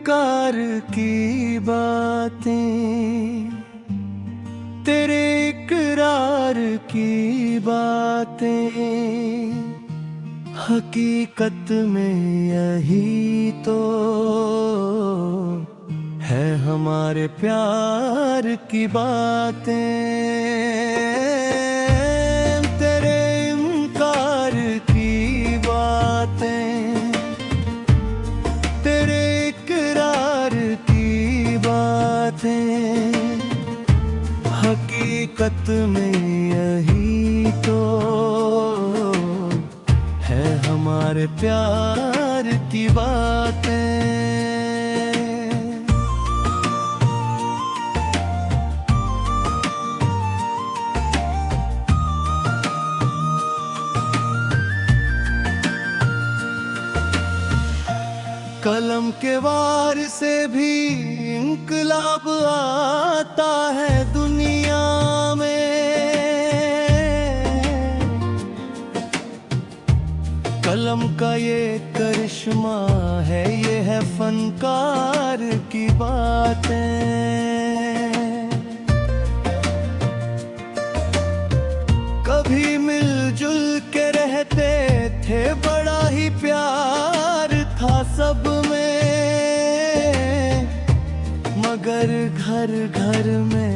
इनकार की बातें, तेरे इकरार की बातें, हकीकत में यही तो है हमारे प्यार की बातें। तेरे इनकार की बातें, तेरे इकरार की बातें, हकीकत में यही तो है हमारे प्यार की बातें। कलम के वार से भी इंकलाब आता है दुनिया में। कलम का ये करिश्मा है, ये है फनकार की बातें। कभी मिलजुल के रहते थे, बड़ा ही प्यार था सब में, मगर घर घर में